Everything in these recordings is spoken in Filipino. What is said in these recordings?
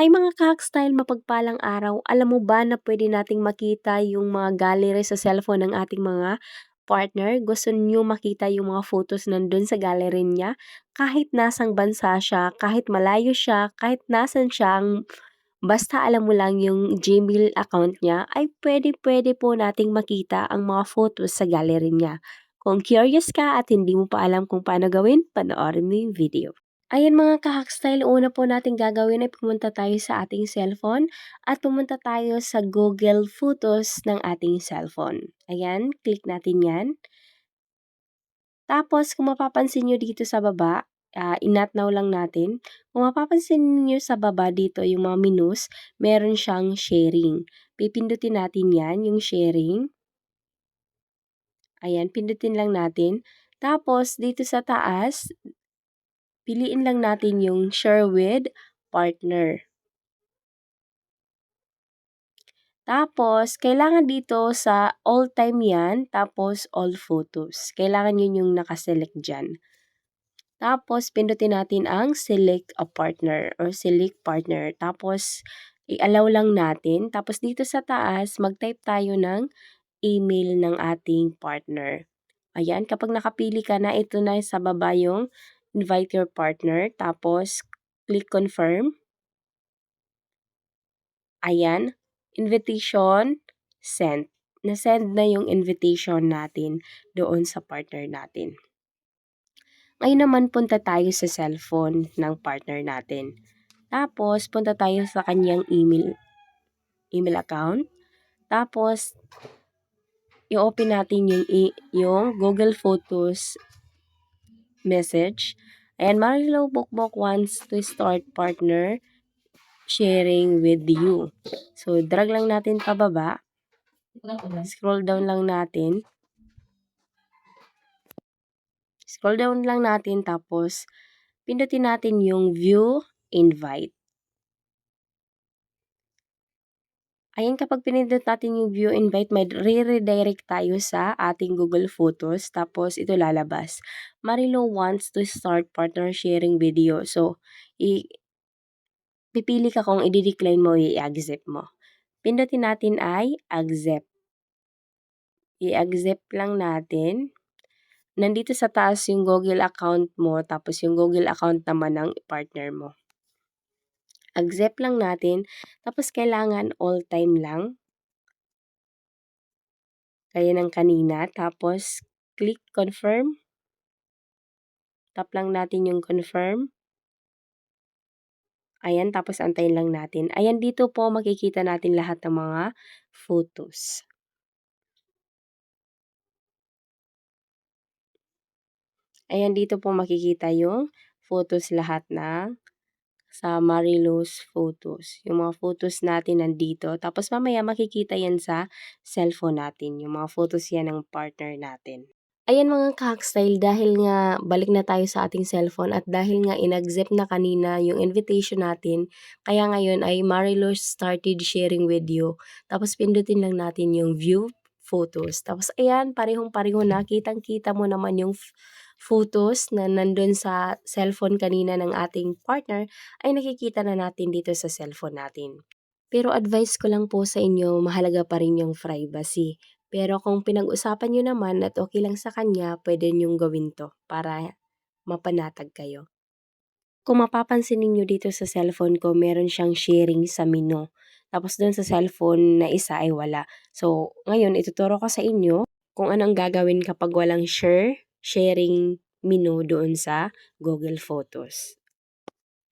Hi mga ka-Hackstyle, mapagpalang araw. Alam mo ba na pwede nating makita yung mga gallery sa cellphone ng ating mga partner? Gusto niyo makita yung mga photos nandun sa gallery niya? Kahit nasang bansa siya, kahit malayo siya, kahit nasan siya, basta alam mo lang yung Gmail account niya, ay pwede po nating makita ang mga photos sa gallery niya. Kung curious ka at hindi mo pa alam kung paano gawin, panoorin mo yung video. Ayan mga ka-Hackstyle, una po natin gagawin ay pumunta tayo sa ating cellphone at pumunta tayo sa Google Photos ng ating cellphone. Ayan, click natin yan. Tapos kung mapapansin nyo dito sa baba, in-not now lang natin. Kung mapapansin nyo sa baba dito yung mga menus, meron siyang sharing. Pipindutin natin yan, yung sharing. Ayan, pindutin lang natin. Tapos dito sa taas, piliin lang natin yung share with partner. Tapos, kailangan dito sa all time yan, tapos all photos. Kailangan yun yung nakaselect dyan. Tapos, pindutin natin ang select a partner or select partner. Tapos, i-allow lang natin. Tapos, dito sa taas, mag-type tayo ng email ng ating partner. Ayan, kapag nakapili ka na, ito na sa baba yung invite your partner. Tapos, click confirm. Ayan, invitation sent. Na-send na yung invitation natin doon sa partner natin. Ngayon naman punta tayo sa cellphone ng partner natin. Tapos punta tayo sa kanyang email account. Tapos i-open natin yung Google Photos message. Ayan, Marilo Bokbok wants to start partner sharing with you. So, drag lang natin pababa. Scroll down lang natin. Scroll down lang natin tapos pindutin natin yung view invite. Ayan, kapag pinindot natin yung view invite, may re-redirect tayo sa ating Google Photos. Tapos ito lalabas. Marilo wants to start partner sharing video. So, pipili ka kung i-decline mo o i-accept mo. Pindutin natin ay accept. I-accept lang natin. Nandito sa taas yung Google account mo, tapos yung Google account naman ng partner mo. Accept lang natin, tapos kailangan all time lang. Kaya ng kanina, tapos click confirm. Tap lang natin yung confirm. Ayan, tapos antayin lang natin. Ayan, dito po makikita natin lahat ng mga photos. Ayan, dito po makikita yung photos lahat ng sa Marilo's Photos. Yung mga photos natin nandito. Tapos mamaya makikita yan sa cellphone natin. Yung mga photos yan ng partner natin. Ayan mga ka-Hackstyle, dahil nga balik na tayo sa ating cellphone at dahil nga in-accept na kanina yung invitation natin, kaya ngayon ay Marilo started sharing with you. Tapos pindutin lang natin yung view photos. Tapos ayan, parehong-pareho na. Kitang-kita mo naman yung photos na nandun sa cellphone kanina ng ating partner ay nakikita na natin dito sa cellphone natin. Pero advice ko lang po sa inyo, mahalaga pa rin yung privacy. Pero kung pinag-usapan nyo naman at okay lang sa kanya, pwede nyong gawin to para mapanatag kayo. Kung mapapansin ninyo dito sa cellphone ko, meron siyang sharing sa menu. Tapos doon sa cellphone na isa ay wala. So, ngayon ituturo ko sa inyo kung anong gagawin kapag walang sharing menu doon sa Google Photos.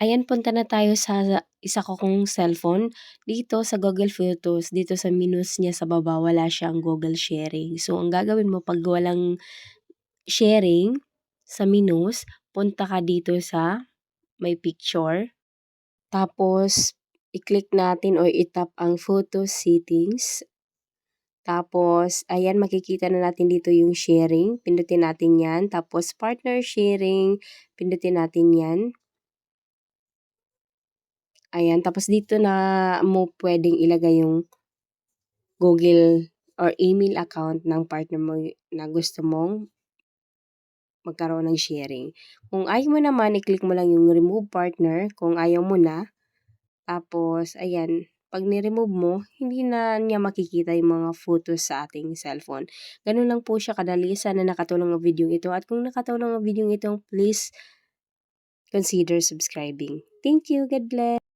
Ayan, punta na tayo sa isa ko kong cellphone. Dito sa Google Photos, dito sa menus niya sa baba, wala siyang Google Sharing. So, ang gagawin mo pag walang sharing sa menus, punta ka dito sa may picture. Tapos, i-click natin or i-tap ang photo settings. Tapos, ayan, makikita na natin dito yung sharing. Pindutin natin yan. Tapos, partner sharing. Pindutin natin yan. Ayan, tapos dito na mo pwedeng ilagay yung Google or email account ng partner mo na gusto mong magkaroon ng sharing. Kung ayaw mo naman, i-click mo lang yung remove partner. Kung ayaw mo na, Tapos ayan, 'pag ni-remove mo, hindi na niya makikita yung mga photos sa ating cellphone. Gano'n lang po siya kadali. Sana nakatulong ang videong ito at kung nakatulong ang videong ito, please consider subscribing. Thank you. God bless.